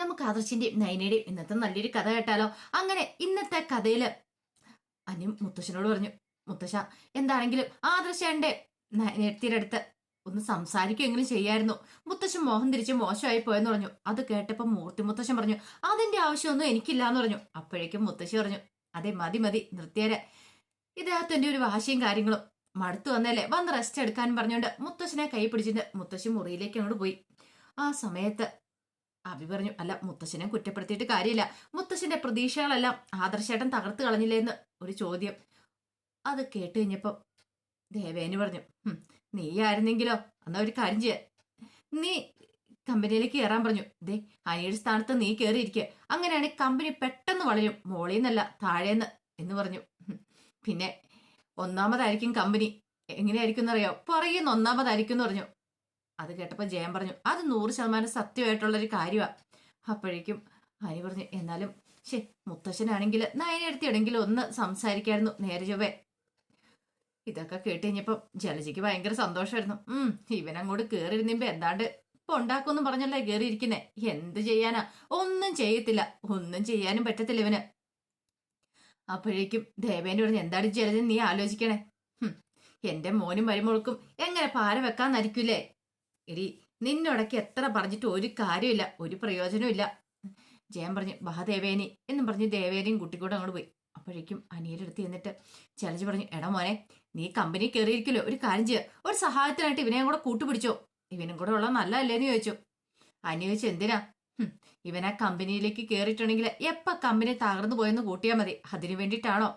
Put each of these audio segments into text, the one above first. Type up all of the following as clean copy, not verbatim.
നമുക്ക് ആദർശിന്റെയും നയനയുടെയും ഇന്നത്തെ നല്ലൊരു കഥ കേട്ടാലോ? അങ്ങനെ ഇന്നത്തെ കഥയില് അനിയും മുത്തശ്ശനോട് പറഞ്ഞു, മുത്തശ്ശ, എന്താണെങ്കിലും ആദർശന്റെ നയനയുടെ അടുത്ത് ഒന്ന് സംസാരിക്കുമെങ്കിലും ചെയ്യായിരുന്നു. മുത്തശ്ശൻ മോഹം തിരിച്ച് മോശമായി പോയെന്ന് പറഞ്ഞു. അത് കേട്ടപ്പോ മൂർത്തി മുത്തശ്ശൻ പറഞ്ഞു, അതിന്റെ ആവശ്യമൊന്നും എനിക്കില്ല എന്ന് പറഞ്ഞു. അപ്പോഴേക്കും മുത്തശ്ശി പറഞ്ഞു, അതെ മതി മതി നിർത്തിയേരെ, ഇതിനകത്ത് ഒരു വാശിയും കാര്യങ്ങളും മടുത്തു വന്നല്ലേ, വന്ന് റെസ്റ്റ് എടുക്കാൻ പറഞ്ഞുകൊണ്ട് മുത്തശ്ശനെ കൈ പിടിച്ചിട്ട് മുത്തശ്ശി മുറിയിലേക്ക് അങ്ങോട്ട് പോയി. ആ സമയത്ത് അഭി പറഞ്ഞു, അല്ല, മുത്തശ്ശനെ കുറ്റപ്പെടുത്തിയിട്ട് കാര്യമില്ല, മുത്തശ്ശന്റെ പ്രതീക്ഷകളെല്ലാം ആദർശേട്ടൻ തകർത്ത് കളഞ്ഞില്ലേന്ന് ഒരു ചോദ്യം. അത് കേട്ട് കഴിഞ്ഞപ്പോ ദേവേനി പറഞ്ഞു, നീ ആയിരുന്നെങ്കിലോ, എന്നാ ഒരു കാര്യം ചെയ്യ, നീ കമ്പനിയിലേക്ക് കയറാൻ പറഞ്ഞു. ദേ, അനിയുടെ സ്ഥാനത്ത് നീ കയറിയിരിക്കുക, അങ്ങനെയാണെങ്കിൽ കമ്പനി പെട്ടെന്ന് വളരും, മോളീന്നല്ല താഴേന്ന് എന്ന് പറഞ്ഞു. പിന്നെ ഒന്നാമതായിരിക്കും കമ്പനി, എങ്ങനെയായിരിക്കും എന്നറിയോ, പുറകെന്ന് ഒന്നാമതായിരിക്കും എന്ന് പറഞ്ഞു. അത് കേട്ടപ്പോ ജയൻ പറഞ്ഞു, അത് 100% സത്യമായിട്ടുള്ളൊരു കാര്യമാണ്. അപ്പോഴേക്കും അനി പറഞ്ഞു, എന്നാലും മുത്തശ്ശനാണെങ്കിൽ നയനെടുത്തിടെങ്കിലും ഒന്ന് സംസാരിക്കായിരുന്നു നേരെ ചൊവ്വേ. ഇതൊക്കെ കേട്ട് കഴിഞ്ഞപ്പോ ജലജയ്ക്ക് ഭയങ്കര സന്തോഷമായിരുന്നു. ഇവനങ്ങോട്ട് കേറിയിരുന്നപ്പോ എന്താണ്ട് ഇപ്പൊ ഉണ്ടാക്കുമെന്നും പറഞ്ഞല്ലേ കേറിയിരിക്കുന്നേ. എന്ത് ചെയ്യാനാ, ഒന്നും ചെയ്യത്തില്ല, ഒന്നും ചെയ്യാനും പറ്റത്തില്ല ഇവന്. അപ്പോഴേക്കും ദേവേന്റെ പറഞ്ഞു, എന്താണ് ജലജ നീ ആലോചിക്കണേ? എന്റെ മോനും മരുമോൾക്കും എങ്ങനെ പാര വെക്കാന്നരിക്കൂലേ? എടി, നിന്നോടൊക്കെ എത്ര പറഞ്ഞിട്ട് ഒരു കാര്യമില്ല, ഒരു പ്രയോജനവും ഇല്ല. ജയൻ പറഞ്ഞു, ദേവേനി എന്നും പറഞ്ഞ് ദേവേനിയും കുട്ടിക്കൂടെ അങ്ങോട്ട് പോയി. അപ്പോഴേക്കും അനിയുടെ അടുത്ത് എന്നിട്ട് ജലജ പറഞ്ഞു, എടാ മോനെ, നീ കമ്പനി കയറിയിരിക്കല്ലോ, ഒരു കാര്യം ചെയ്യുക, ഒരു സഹായത്തിനായിട്ട് ഇവനെയും കൂടെ കൂട്ടുപിടിച്ചോ, ഇവനും കൂടെ ഉള്ള നല്ലതല്ലേന്ന് ചോദിച്ചു. അനി ചോദിച്ചു, എന്തിനാ? ഇവൻ ആ കമ്പനിയിലേക്ക് കയറിയിട്ടുണ്ടെങ്കിൽ എപ്പ കമ്പനി തകർന്നു പോയെന്ന് കൂട്ടിയാൽ മതി, അതിനു വേണ്ടിയിട്ടാണോ?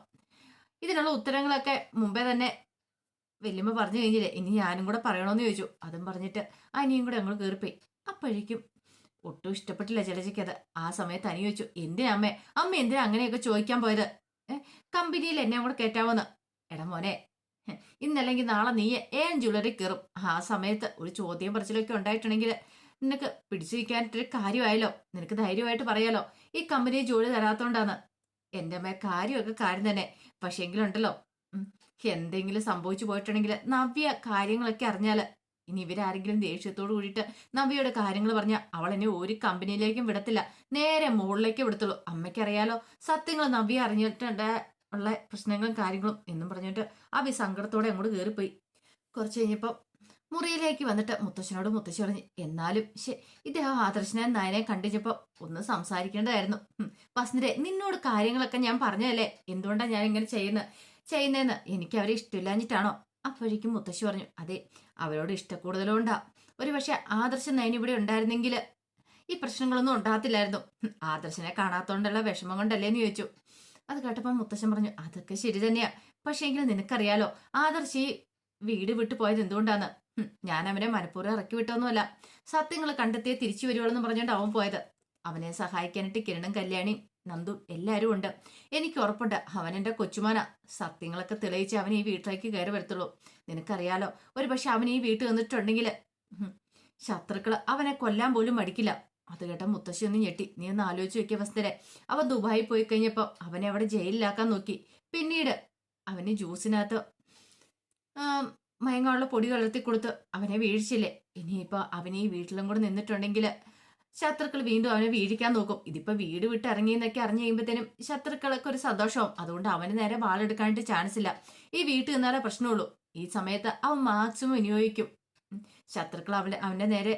ഇതിനുള്ള ഉത്തരങ്ങളൊക്കെ മുമ്പേ തന്നെ വല്യമ്മ പറഞ്ഞു കഴിഞ്ഞില്ലേ, ഇനി ഞാനും കൂടെ പറയണോന്ന് ചോദിച്ചു. അതും പറഞ്ഞിട്ട് അനിയും കൂടെ ഞങ്ങൾ കയറിപ്പോയി. അപ്പോഴേക്കും ഒട്ടും ഇഷ്ടപ്പെട്ടില്ല ജലജയ്ക്കത്. ആ സമയത്ത് അനി ചോദിച്ചു, എന്തിനാ അമ്മ എന്തിനാ അങ്ങനെയൊക്കെ ചോദിക്കാൻ പോയത്? കമ്പനിയിൽ എന്നെ കൂടെ കയറ്റാവോന്ന്. എടാ മോനെ, ഇന്നല്ലെങ്കിൽ നാളെ നീ ജ്വല്ലറി കയറും. ആ സമയത്ത് ഒരു ചോദ്യം പറച്ചിലൊക്കെ ഉണ്ടായിട്ടുണ്ടെങ്കിൽ നിനക്ക് പിടിച്ചിരിക്കാനായിട്ടൊരു കാര്യമായല്ലോ, നിനക്ക് ധൈര്യമായിട്ട് പറയാലോ, ഈ കമ്പനിയെ ജോലി തരാത്തോണ്ടാന്ന്. എന്റെ അമ്മ കാര്യമൊക്കെ കാര്യം തന്നെ, പക്ഷെങ്കിലും ഉണ്ടല്ലോ, എന്തെങ്കിലും സംഭവിച്ചു പോയിട്ടുണ്ടെങ്കിൽ നവ്യ കാര്യങ്ങളൊക്കെ അറിഞ്ഞാല്, ഇനി ഇവരാരെങ്കിലും ദേഷ്യത്തോട് കൂടിയിട്ട് നവ്യയുടെ കാര്യങ്ങൾ പറഞ്ഞാൽ അവൾ എന്നെ ഒരു കമ്പനിയിലേക്കും വിടത്തില്ല, നേരെ മുകളിലേക്ക് വിടത്തുള്ളൂ. അമ്മയ്ക്കറിയാലോ സത്യങ്ങൾ നവ്യ അറിഞ്ഞിട്ടുണ്ട് ഉള്ള പ്രശ്നങ്ങളും കാര്യങ്ങളും എന്നും പറഞ്ഞിട്ട് അഭി സങ്കടത്തോടെ അങ്ങോട്ട് കയറിപ്പോയി. കുറച്ച് കഴിഞ്ഞപ്പോ മുറിയിലേക്ക് വന്നിട്ട് മുത്തശ്ശനോട് മുത്തശ്ശി പറഞ്ഞു, എന്നാലും ഇദ്ദേഹം ആദർശനെ നയനെ കണ്ടിച്ചപ്പോ ഒന്ന് സംസാരിക്കേണ്ടതായിരുന്നു. വസുന്ധരെ, നിന്നോട് കാര്യങ്ങളൊക്കെ ഞാൻ പറഞ്ഞതല്ലേ, എന്തുകൊണ്ടാണ് ഞാൻ ഇങ്ങനെ ചെയ്യുന്നതെന്ന് എനിക്ക് അവരെ ഇഷ്ടമില്ലാഞ്ഞിട്ടാണോ? അപ്പോഴേക്കും മുത്തശ്ശി പറഞ്ഞു, അതെ, അവരോട് ഇഷ്ടക്കൂടുതലുണ്ടാ. ഒരു പക്ഷെ ആദർശൻ നയൻ ഇവിടെ ഉണ്ടായിരുന്നെങ്കിൽ ഈ പ്രശ്നങ്ങളൊന്നും ഉണ്ടാകത്തില്ലായിരുന്നു. ആദർശനെ കാണാത്തോണ്ടുള്ള വിഷമം കൊണ്ടല്ലേന്ന് ചോദിച്ചു. അത് കേട്ടപ്പോ മുത്തശ്ശൻ പറഞ്ഞു, അതൊക്കെ ശരി തന്നെയാ, പക്ഷേ എങ്കിലും നിനക്കറിയാലോ ആദർശ് ഈ വീട് വിട്ടു പോയത് എന്തുകൊണ്ടാന്ന്. ഞാൻ അവനെ മനഃപൂർവ്വം ഇറക്കി വിട്ടൊന്നുമല്ല, സത്യങ്ങൾ കണ്ടെത്തിയേ തിരിച്ചു വരുവോളെന്ന് പറഞ്ഞുകൊണ്ട് അവൻ പോയത്. അവനെ സഹായിക്കാനായിട്ട് കിരണും കല്യാണിയും നന്ദു എല്ലാരും ഉണ്ട്. എനിക്ക് ഉറപ്പുണ്ട് അവൻ എന്റെ കൊച്ചുമാന, സത്യങ്ങളൊക്കെ തെളിയിച്ച് അവൻ ഈ വീട്ടിലേക്ക് കയറി വരത്തുള്ളൂ. നിനക്കറിയാലോ, ഒരു പക്ഷെ അവൻ ഈ വീട്ടിൽ വന്നിട്ടുണ്ടെങ്കിൽ ശത്രുക്കള് അവനെ കൊല്ലാൻ പോലും മടിക്കില്ല. അത് കേട്ട മുത്തശ്ശി ഒന്ന് ഞെട്ടി. നീ ഒന്ന് ആലോചിച്ച് വെക്കിയ വസ്തുരെ, അവൻ ദുബായി പോയി കഴിഞ്ഞപ്പോ അവനെ അവിടെ ജയിലിലാക്കാൻ നോക്കി, പിന്നീട് അവന് ജ്യൂസിനകത്ത് മയങ്ങാനുള്ള പൊടി കലർത്തി കൊടുത്ത് അവനെ വീഴ്ചില്ലേ. ഇനിയിപ്പോ അവന് ഈ വീട്ടിലും കൂടെ നിന്നിട്ടുണ്ടെങ്കിൽ ശത്രുക്കൾ വീണ്ടും അവനെ വീഴിക്കാൻ നോക്കും. ഇതിപ്പോ വീട് വിട്ട് ഇറങ്ങിയെന്നൊക്കെ അറിഞ്ഞു കഴിയുമ്പോഴത്തേനും ശത്രുക്കളൊക്കെ ഒരു സന്തോഷവും. അതുകൊണ്ട് അവന് നേരെ വാളെടുക്കാനായിട്ട് ചാൻസ് ഇല്ല. ഈ വീട്ടിൽ നിന്നാലേ പ്രശ്നമുള്ളൂ. ഈ സമയത്ത് അവൻ മാക്സിമം വിനിയോഗിക്കും. ശത്രുക്കൾ അവന്റെ നേരെ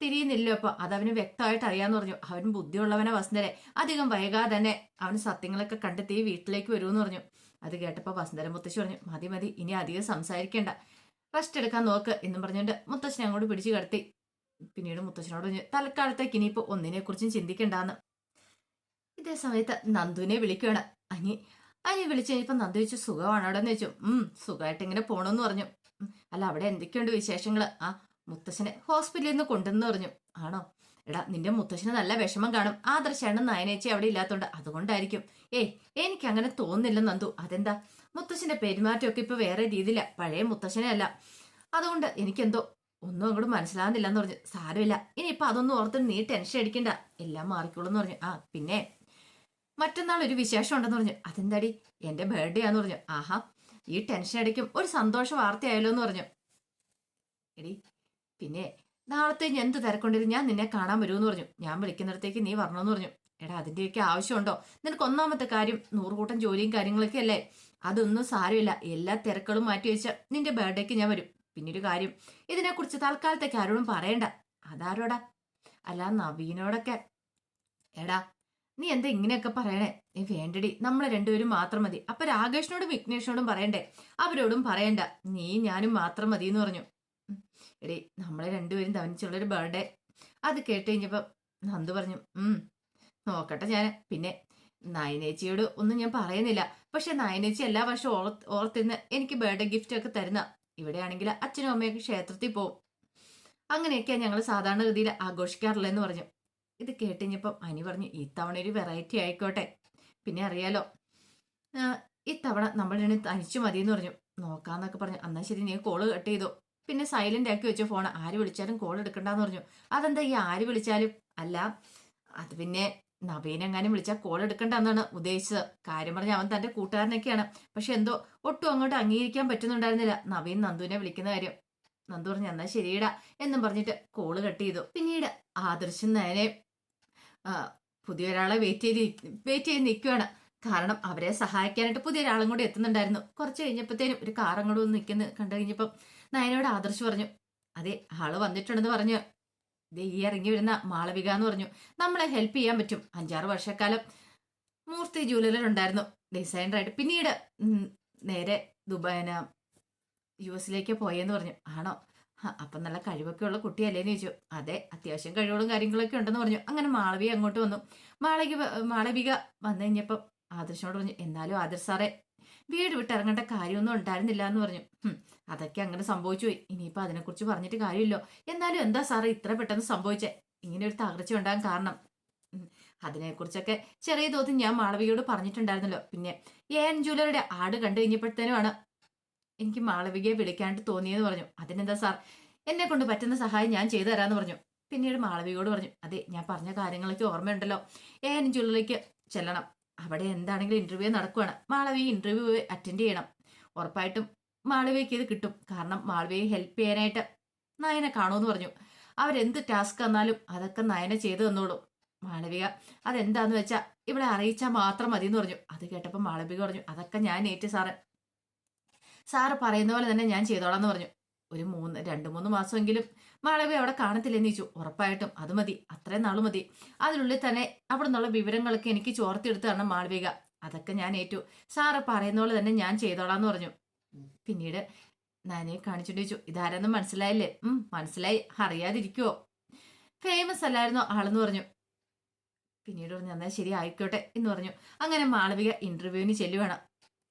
തിരിയുന്നില്ലോ. അപ്പൊ അതവന് വ്യക്തമായിട്ട് അറിയാന്ന് പറഞ്ഞു. അവൻ ബുദ്ധിയുള്ളവനെ വസുന്ധരെ, അധികം വൈകാതെ തന്നെ അവന് സത്യങ്ങളൊക്കെ കണ്ടെത്തി വീട്ടിലേക്ക് വരുമെന്ന് പറഞ്ഞു. അത് കേട്ടപ്പോ വസുന്ധര മുത്തശ്ശി പറഞ്ഞു, മതി മതി, ഇനി അധികം സംസാരിക്കേണ്ട, റെസ്റ്റ് എടുക്കാൻ നോക്ക് എന്നും പറഞ്ഞുകൊണ്ട് മുത്തശ്ശനെ അങ്ങോട്ട് പിടിച്ചു കിടത്തി. പിന്നീട് മുത്തശ്ശനോട് പറഞ്ഞു, തൽക്കാലത്തേക്ക് ഇനിയിപ്പോ ഒന്നിനെ കുറിച്ചും ചിന്തിക്കണ്ടെന്ന്. ഇതേ സമയത്ത് നന്ദുവിനെ വിളിക്കുകയാണ് അനി വിളിച്ചു കഴിഞ്ഞപ്പോ നന്ദു ചോദിച്ചു, സുഖമാണോ അവിടെ എന്ന് ചോദിച്ചു. സുഖമായിട്ട് ഇങ്ങനെ പോണെന്ന് പറഞ്ഞു. അല്ല, അവിടെ എന്തൊക്കെയുണ്ട് വിശേഷങ്ങള്? മുത്തശ്ശനെ ഹോസ്പിറ്റലിൽ നിന്ന് കൊണ്ടുവന്ന് പറഞ്ഞു. ആണോ? എടാ, നിന്റെ മുത്തശ്ശന് നല്ല വിഷമം കാണും, ആദർശാണ് നയനേച്ചി അവിടെ ഇല്ലാത്തോണ്ട്, അതുകൊണ്ടായിരിക്കും. എനിക്ക് അങ്ങനെ തോന്നുന്നില്ല നന്ദു. അതെന്താ? മുത്തശ്ശന്റെ പെരുമാറ്റമൊക്കെ ഇപ്പൊ വേറെ രീതിയില, പഴയ മുത്തശ്ശനെ അല്ല, അതുകൊണ്ട് എനിക്കെന്തോ ഒന്നും അങ്ങോട്ട് മനസ്സിലാകുന്നില്ല എന്ന് പറഞ്ഞു. സാരമില്ല, ഇനിയിപ്പൊ അതൊന്നും ഓർത്ത് നീ ടെൻഷൻ അടിക്കണ്ട, എല്ലാം മാറിക്കോളൂ എന്ന് പറഞ്ഞു. പിന്നെ മറ്റന്നാൾ ഒരു വിശേഷം ഉണ്ടെന്ന് പറഞ്ഞു. അതെന്താടി? എന്റെ ബർത്ത്ഡേ ആന്ന് പറഞ്ഞു. ആഹാ, ഈ ടെൻഷൻ അടിക്കും ഒരു സന്തോഷ വാർത്തയായല്ലോ എന്ന് പറഞ്ഞു. എടി, പിന്നെ നാളത്തെ ഞാൻ എന്ത് തിരക്കൊണ്ടിരും, ഞാൻ നിന്നെ കാണാൻ വരുമെന്ന് പറഞ്ഞു. ഞാൻ വിളിക്കുന്നിടത്തേക്ക് നീ വരണമെന്ന് പറഞ്ഞു. എടാ അതിന്റെയൊക്കെ ആവശ്യമുണ്ടോ? നിനക്ക് ഒന്നാമത്തെ കാര്യം 100 കൂട്ടം ജോലിയും കാര്യങ്ങളൊക്കെ അല്ലേ. അതൊന്നും സാരമില്ല, എല്ലാ തിരക്കുകളും മാറ്റി വെച്ച നിന്റെ ബർത്ത്ഡേക്ക് ഞാൻ വരും. പിന്നൊരു കാര്യം, ഇതിനെക്കുറിച്ച് തൽക്കാലത്തേക്ക് ആരോടും പറയണ്ട. അതാരോടാ? അല്ല നവീനോടൊക്കെ. എടാ നീ എന്താ ഇങ്ങനെയൊക്കെ പറയണേ? നീ വേണ്ടടി, നമ്മളെ രണ്ടുപേരും മാത്രം മതി. അപ്പൊ രാകേഷിനോടും വിഘ്നേഷിനോടും പറയണ്ടേ? അവരോടും പറയണ്ട, നീ ഞാനും മാത്രം മതി എന്ന് പറഞ്ഞു. ഉം. എടി നമ്മളെ രണ്ടുപേരും തവനിച്ചുള്ളൊരു ബർത്ത്ഡേ. അത് കേട്ട് കഴിഞ്ഞപ്പോ നന്ദു പറഞ്ഞു, നോക്കട്ടെ ഞാൻ. പിന്നെ നയനേച്ചിയോട് ഒന്നും ഞാൻ പറയുന്നില്ല. പക്ഷെ നയനേച്ചി എല്ലാ വർഷവും ഓർത്തിന്ന് എനിക്ക് ബർത്ത്ഡേ ഗിഫ്റ്റ് ഒക്കെ തരുന്ന. ഇവിടെയാണെങ്കിൽ അച്ഛനും അമ്മയൊക്കെ ക്ഷേത്രത്തിൽ പോവും. അങ്ങനെയൊക്കെയാ ഞങ്ങൾ സാധാരണ ഗതിയിൽ ആഘോഷിക്കാറില്ലെന്ന് പറഞ്ഞു. ഇത് കേട്ടിഞ്ഞപ്പം അനി പറഞ്ഞു, ഇത്തവണ ഒരു വെറൈറ്റി ആയിക്കോട്ടെ. പിന്നെ അറിയാലോ, ഇത്തവണ നമ്മൾ രണ്ടും തനിച്ചു മതിയെന്ന് പറഞ്ഞു. നോക്കാന്നൊക്കെ പറഞ്ഞു. എന്നാ ശരി, നീ കോള് കട്ട് ചെയ്തു. പിന്നെ സൈലന്റ് ആക്കി വെച്ച ഫോൺ. ആര് വിളിച്ചാലും കോൾ എടുക്കണ്ടെന്ന് പറഞ്ഞു. അതെന്താ ഈ ആര് വിളിച്ചാലും? അല്ല, അത് പിന്നെ നവീനെങ്ങാനും വിളിച്ചാൽ കോൾ എടുക്കണ്ടെന്നാണ് ഉദ്ദേശിച്ചത്. കാര്യം പറഞ്ഞ അവൻ തന്റെ കൂട്ടുകാരനൊക്കെയാണ്. പക്ഷെ എന്തോ ഒട്ടും അങ്ങോട്ട് അംഗീകരിക്കാൻ പറ്റുന്നുണ്ടായിരുന്നില്ല നവീൻ നന്ദുവിനെ വിളിക്കുന്ന കാര്യം. നന്ദു പറഞ്ഞു, എന്നാ ശരിയിടാ എന്നും പറഞ്ഞിട്ട് കോള് കട്ട് ചെയ്തു. പിന്നീട് ആദർശം നേരെ പുതിയൊരാളെ വെയിറ്റ് ചെയ്ത് നിൽക്കുകയാണ്. കാരണം അവരെ സഹായിക്കാനായിട്ട് പുതിയൊരാളും കൂടി എത്തുന്നുണ്ടായിരുന്നു. കുറച്ച് കഴിഞ്ഞപ്പോഴത്തേനും ഒരു കാർ അങ്ങോട്ട് വന്ന് നിൽക്കുന്ന കണ്ടു കഴിഞ്ഞപ്പം നയനോട് ആദർശ് പറഞ്ഞു, അതെ ആള് വന്നിട്ടുണ്ടെന്ന് പറഞ്ഞു. ഈ ഇറങ്ങി വരുന്ന മാളവിക എന്ന് പറഞ്ഞു, നമ്മളെ ഹെൽപ്പ് ചെയ്യാൻ പറ്റും. 5-6 വർഷക്കാലം മൂർത്തി ജ്വല്ലറിൽ ഉണ്ടായിരുന്നു ഡിസൈനറായിട്ട്. പിന്നീട് നേരെ ദുബായന US പോയെന്ന് പറഞ്ഞു. ആണോ? അപ്പം നല്ല കഴിവൊക്കെ ഉള്ള കുട്ടിയല്ലേന്ന് ചോദിച്ചു. അതെ, അത്യാവശ്യം കഴിവുകളും കാര്യങ്ങളൊക്കെ ഉണ്ടെന്ന് പറഞ്ഞു. അങ്ങനെ മാളവിക അങ്ങോട്ട് വന്നു. മാളവിക വന്നു കഴിഞ്ഞപ്പം ആദർശനോട് പറഞ്ഞു, എന്നാലും ആദർശ് സാറേ വീട് വിട്ട് ഇറങ്ങേണ്ട കാര്യമൊന്നും ഉണ്ടായിരുന്നില്ല എന്ന് പറഞ്ഞു. അതൊക്കെ അങ്ങനെ സംഭവിച്ചു പോയി. ഇനിയിപ്പോൾ അതിനെക്കുറിച്ച് പറഞ്ഞിട്ട് കാര്യമില്ലോ. എന്നാലും എന്താ സാറേ ഇത്ര പെട്ടെന്ന് സംഭവിച്ചേ? ഇങ്ങനെ ഒരു തകർച്ച ഉണ്ടാകാൻ കാരണം? അതിനെക്കുറിച്ചൊക്കെ ചെറിയ തോതിൽ ഞാൻ മാളവികയോട് പറഞ്ഞിട്ടുണ്ടായിരുന്നല്ലോ. പിന്നെ AN ജ്വല്ലറിയുടെ ആഡ് കണ്ടു കഴിഞ്ഞപ്പോഴത്തേനുമാണ് എനിക്ക് മാളവികയെ വിളിക്കാണ്ട് തോന്നിയെന്ന് പറഞ്ഞു. അതിനെന്താ സാർ, എന്നെ കൊണ്ട് പറ്റുന്ന സഹായം ഞാൻ ചെയ്തു തരാമെന്ന് പറഞ്ഞു. പിന്നീട് മാളവികയോട് പറഞ്ഞു, അതെ ഞാൻ പറഞ്ഞ കാര്യങ്ങളൊക്കെ ഓർമ്മയുണ്ടല്ലോ. AN ജ്വല്ലറിക്ക് ചെല്ലണം. അവിടെ എന്താണെങ്കിലും ഇന്റർവ്യൂ നടക്കുവാണ്. മാളവിക ഇന്റർവ്യൂ അറ്റൻഡ് ചെയ്യണം. ഉറപ്പായിട്ടും മാളവികയ്ക്ക് ഇത് കിട്ടും. കാരണം മാളവികയെ ഹെൽപ്പ് ചെയ്യാനായിട്ട് നയനെ കാണുമെന്ന് പറഞ്ഞു. അവരെന്ത് ടാസ്ക് തന്നാലും അതൊക്കെ നയനെ ചെയ്തു തന്നോളൂ. മാളവിക അതെന്താന്ന് വെച്ചാൽ ഇവിടെ അറിയിച്ചാൽ മാത്രം മതി എന്ന് പറഞ്ഞു. അത് കേട്ടപ്പോൾ മാളവിക പറഞ്ഞു, അതൊക്കെ ഞാൻ ഏറ്റു സാറ് പറയുന്ന പോലെ തന്നെ ഞാൻ ചെയ്തോളാം എന്ന് പറഞ്ഞു. ഒരു 2-3 മാസമെങ്കിലും മാളവിക അവിടെ കാണത്തില്ലെന്ന് ചോദിച്ചു. ഉറപ്പായിട്ടും അത് മതി, അത്രയും നാള് മതി. അതിനുള്ളിൽ തന്നെ അവിടെ നിന്നുള്ള വിവരങ്ങളൊക്കെ എനിക്ക് ചോർത്തിയെടുത്ത് തരണം മാളവിക. അതൊക്കെ ഞാൻ ഏറ്റു. സാറ് പറയുന്ന പോലെ തന്നെ ഞാൻ ചെയ്തോളാം എന്ന് പറഞ്ഞു. പിന്നീട് നാനെ കാണിച്ചിട്ട് ചോദിച്ചു, ഇതാരെന്നും മനസ്സിലായില്ലേ? മനസ്സിലായി. അറിയാതിരിക്കുവോ? ഫേമസ് അല്ലായിരുന്നോ ആളെന്ന് പറഞ്ഞു. പിന്നീട് പറഞ്ഞു, എന്നാൽ ശരി ആയിക്കോട്ടെ എന്ന് പറഞ്ഞു. അങ്ങനെ മാളവിക ഇന്റർവ്യൂവിന് ചെല്ലുവാണ്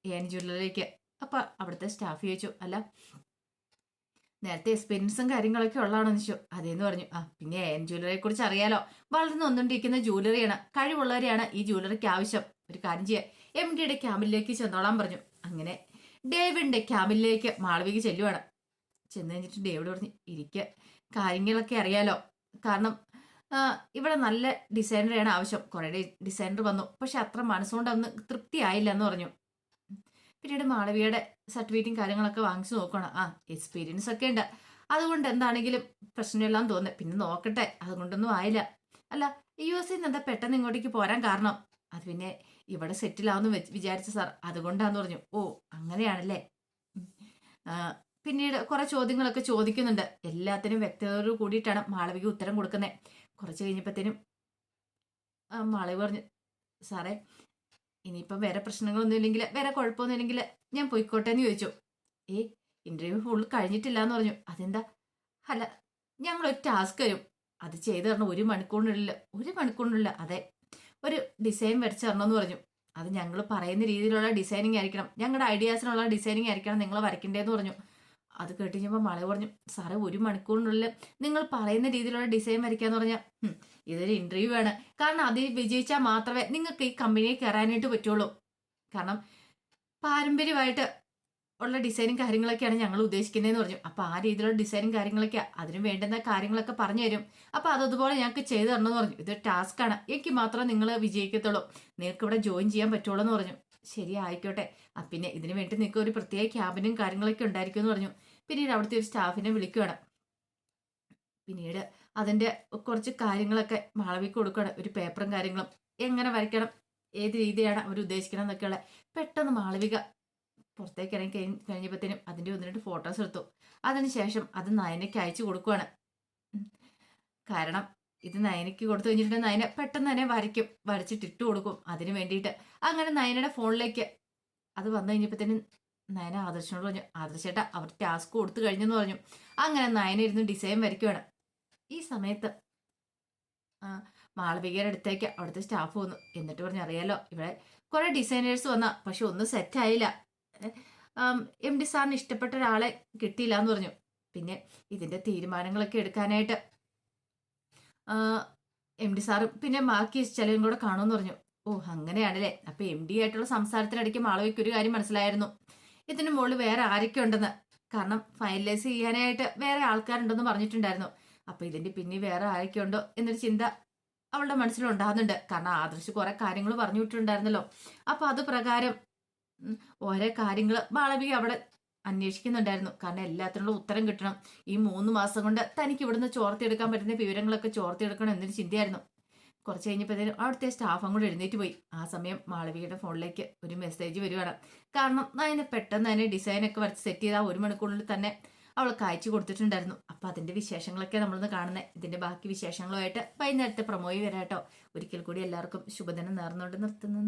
AN ജ്വല്ലറിയിലേക്ക്. അപ്പൊ അവിടുത്തെ സ്റ്റാഫ് ചോദിച്ചു, അല്ല നേരത്തെ എക്സ്പീരിയൻസും കാര്യങ്ങളൊക്കെ ഉള്ളതാണെന്ന് ചോദിച്ചു. അതേന്ന് പറഞ്ഞു. പിന്നെ AN ജ്വല്ലറിയെ കുറിച്ച് അറിയാലോ, വളർന്നു വന്നുകൊണ്ടിരിക്കുന്ന ജ്വല്ലറിയാണ്. കഴിവുള്ളവരെയാണ് ഈ ജ്വല്ലറിക്ക് ആവശ്യം. ഒരു കാര്യം ചെയ്യാം, MDയുടെ ക്യാമ്പിലേക്ക് ചെന്നോളാൻ പറഞ്ഞു. അങ്ങനെ ഡേവിഡിന്റെ ക്യാമ്പിലേക്ക് മാളവിക ചെല്ലുവാണ്. ചെന്ന് കഴിഞ്ഞിട്ട് ഡേവിഡ് പറഞ്ഞു, ഇരിക്ക, കാര്യങ്ങളൊക്കെ അറിയാലോ. കാരണം ഇവിടെ നല്ല ഡിസൈനറെയാണ് ആവശ്യം. കുറെ ഡിസൈനർ വന്നു, പക്ഷെ അത്ര മനസ്സുകൊണ്ട് അന്ന് തൃപ്തിയായില്ല എന്ന് പറഞ്ഞു. പിന്നീട് മാളവികയുടെ സർട്ടിഫിക്കറ്റും കാര്യങ്ങളൊക്കെ വാങ്ങിച്ചു നോക്കണം. എക്സ്പീരിയൻസ് ഒക്കെ ഉണ്ട്, അതുകൊണ്ട് എന്താണെങ്കിലും പ്രശ്നമില്ലാന്ന് തോന്നുന്നത്. പിന്നെ നോക്കട്ടെ, അതുകൊണ്ടൊന്നും ആയില്ല. അല്ല US എന്താ പെട്ടെന്ന് ഇങ്ങോട്ടേക്ക് പോരാൻ കാരണം? അത് പിന്നെ ഇവിടെ സെറ്റിൽ ആവുമെന്ന് വിചാരിച്ച സാർ, അതുകൊണ്ടാന്ന് പറഞ്ഞു. ഓ അങ്ങനെയാണല്ലേ. പിന്നീട് കുറെ ചോദ്യങ്ങളൊക്കെ ചോദിക്കുന്നുണ്ട്. എല്ലാത്തിനും വ്യക്തതയോട് കൂടിയിട്ടാണ് മാളവിക ഉത്തരം കൊടുക്കുന്നത്. കുറച്ച് കഴിഞ്ഞപ്പോഴത്തേനും മാളവിക പറഞ്ഞു, സാറേ ഇനിയിപ്പം വേറെ പ്രശ്നങ്ങളൊന്നും ഇല്ലെങ്കിൽ, വേറെ കുഴപ്പമൊന്നും ഇല്ലെങ്കിൽ ഞാൻ പോയിക്കോട്ടെ എന്ന് ചോദിച്ചു. ഇന്റർവ്യൂ ഫുൾ കഴിഞ്ഞിട്ടില്ല എന്ന് പറഞ്ഞു. അതെന്താ? അല്ല ഞങ്ങളൊരു ടാസ്ക് തരും, അത് ചെയ്തു തരണം 1 മണിക്കൂറിനുള്ളിൽ. അതെ, ഒരു ഡിസൈൻ വരച്ച് തരണമെന്ന് പറഞ്ഞു. അത് ഞങ്ങൾ പറയുന്ന രീതിയിലുള്ള ഡിസൈനിങ് ആയിരിക്കണം, ഞങ്ങളുടെ ഐഡിയാസിനുള്ള ഡിസൈനിങ് ആയിരിക്കണം നിങ്ങൾ വരയ്ക്കേണ്ടതെന്ന് പറഞ്ഞു. അത് കേട്ടിഞ്ഞപ്പോൾ മാളവിക പറഞ്ഞു, സാറേ 1 മണിക്കൂറിനുള്ളിൽ നിങ്ങൾ പറയുന്ന രീതിയിലുള്ള ഡിസൈൻ വരയ്ക്കാന്ന് പറഞ്ഞാൽ ഇതൊരു ഇന്റർവ്യൂ ആണ്. കാരണം അതിൽ വിജയിച്ചാൽ മാത്രമേ നിങ്ങൾക്ക് ഈ കമ്പനിയിൽ കയറാനായിട്ട് പറ്റുള്ളൂ. കാരണം പാരമ്പര്യമായിട്ട് ഉള്ള ഡിസൈനും കാര്യങ്ങളൊക്കെയാണ് ഞങ്ങൾ ഉദ്ദേശിക്കുന്നതെന്ന് പറഞ്ഞു. അപ്പൊ ആ രീതിയിലുള്ള ഡിസൈനും കാര്യങ്ങളൊക്കെ അതിന് വേണ്ടുന്ന കാര്യങ്ങളൊക്കെ പറഞ്ഞു തരും. അപ്പൊ അതുപോലെ ഞങ്ങൾക്ക് ചെയ്തു തരണമെന്ന് പറഞ്ഞു. ഇത് ടാസ്ക് ആണ്, എനിക്ക് മാത്രമേ നിങ്ങൾ വിജയിക്കത്തുള്ളൂ, നിങ്ങൾക്ക് ഇവിടെ ജോയിൻ ചെയ്യാൻ പറ്റുള്ളൂ എന്ന് പറഞ്ഞു. ശരി ആയിക്കോട്ടെ, പിന്നെ ഇതിനു വേണ്ടി നിങ്ങൾക്ക് ഒരു പ്രത്യേക ക്യാബിനും കാര്യങ്ങളൊക്കെ ഉണ്ടായിരിക്കും എന്ന് പറഞ്ഞു. പിന്നീട് അവിടുത്തെ ഒരു സ്റ്റാഫിനെ വിളിക്കുകയാണ്. പിന്നീട് അതിന്റെ കുറച്ച് കാര്യങ്ങളൊക്കെ മാളവിക്ക് കൊടുക്കണം, ഒരു പേപ്പറും കാര്യങ്ങളും, എങ്ങനെ വരയ്ക്കണം, ഏത് രീതിയാണ് അവർ ഉദ്ദേശിക്കണം എന്നൊക്കെയുള്ള. പെട്ടെന്ന് മാളവിക പുറത്തേക്ക് ഇറങ്ങി കഴിഞ്ഞപ്പോഴത്തേനും അതിന്റെ ഒന്ന് രണ്ട് ഫോട്ടോസ് എടുത്തു. അതിനുശേഷം അത് നയനയ്ക്ക് അയച്ചു കൊടുക്കുവാണ്. കാരണം ഇത് നയനയ്ക്ക് കൊടുത്തു കഴിഞ്ഞിട്ടുണ്ടെങ്കിൽ നയന പെട്ടെന്ന് തന്നെ വരച്ചിട്ട് ഇട്ട് കൊടുക്കും അതിന് വേണ്ടിയിട്ട്. അങ്ങനെ നയനയുടെ ഫോണിലേക്ക് അത് വന്നു കഴിഞ്ഞപ്പോഴത്തേനും നയന ആദർശനോട് പറഞ്ഞു, ആദർശേട്ടാ അവർ ടാസ്ക് കൊടുത്തു കഴിഞ്ഞെന്ന് പറഞ്ഞു. അങ്ങനെ നയന ഇരുന്ന് ഡിസൈൻ വരയ്ക്കുവാണ്. ഈ സമയത്ത് മാളവികയുടെ അടുത്തേക്ക് അവിടുത്തെ സ്റ്റാഫ് വന്നു. എന്നിട്ട് പറഞ്ഞു, അറിയാലോ ഇവിടെ കുറെ ഡിസൈനേഴ്സ് വന്ന, പക്ഷെ ഒന്നും സെറ്റ് ആയില്ല, എം ഡി സാറിന് ഇഷ്ടപ്പെട്ട ഒരാളെ കിട്ടിയില്ല എന്ന് പറഞ്ഞു. പിന്നെ ഇതിന്റെ തീരുമാനങ്ങളൊക്കെ എടുക്കാനായിട്ട് എം ഡി സാറും പിന്നെ ബാക്കി ചിലവും കൂടെ കാണുമെന്ന് പറഞ്ഞു. ഓ അങ്ങനെയാണല്ലേ. അപ്പൊ എം ഡി ആയിട്ടുള്ള സംസാരത്തിനിടയ്ക്ക് മാളവിക്ക് ഒരു കാര്യം മനസ്സിലായിരുന്നു, ഇതിന് മുകളിൽ വേറെ ആരൊക്കെ ഉണ്ടെന്ന്. കാരണം ഫൈനലൈസ് ചെയ്യാനായിട്ട് വേറെ ആൾക്കാരുണ്ടെന്ന് പറഞ്ഞിട്ടുണ്ടായിരുന്നു. അപ്പൊ ഇതിന്റെ പിന്നെ വേറെ ആരൊക്കെ ഉണ്ടോ എന്നൊരു ചിന്ത അവളുടെ മനസ്സിലുണ്ടാകുന്നുണ്ട്. കാരണം ആദർശ് കുറെ കാര്യങ്ങൾ പറഞ്ഞു വിട്ടിട്ടുണ്ടായിരുന്നല്ലോ. അപ്പൊ അത് പ്രകാരം ഓരോ കാര്യങ്ങൾ മാളവിക അവിടെ അന്വേഷിക്കുന്നുണ്ടായിരുന്നു. കാരണം എല്ലാത്തിനുള്ള ഉത്തരം കിട്ടണം. ഈ 3 മാസം കൊണ്ട് തനിക്ക് ഇവിടുന്ന് ചോർത്തിയെടുക്കാൻ പറ്റുന്ന വിവരങ്ങളൊക്കെ ചോർത്തിയെടുക്കണം എന്നൊരു ചിന്തയായിരുന്നു. കുറച്ച് കഴിഞ്ഞപ്പോഴത്തേനും അവിടുത്തെ സ്റ്റാഫ് അങ്ങോട്ട് എഴുന്നേറ്റ് പോയി. ആ സമയം മാളവികയുടെ ഫോണിലേക്ക് ഒരു മെസ്സേജ് വരുവാണ്. കാരണം അതിന് പെട്ടെന്ന് തന്നെ ഡിസൈനൊക്കെ വരച്ച് സെറ്റ് ചെയ്ത് ആ 1 മണിക്കൂറിൽ തന്നെ അവൾക്ക് അയച്ചു കൊടുത്തിട്ടുണ്ടായിരുന്നു. അപ്പൊ അതിന്റെ വിശേഷങ്ങളൊക്കെ നമ്മളൊന്ന് കാണുന്നത്. ഇതിന്റെ ബാക്കി വിശേഷങ്ങളുമായിട്ട് വൈകുന്നേരത്തെ പ്രൊമോയി വരാട്ടോ. ഒരിക്കൽ കൂടി എല്ലാവർക്കും ശുഭദിനം നേർന്നുകൊണ്ട് നിർത്തുന്നു.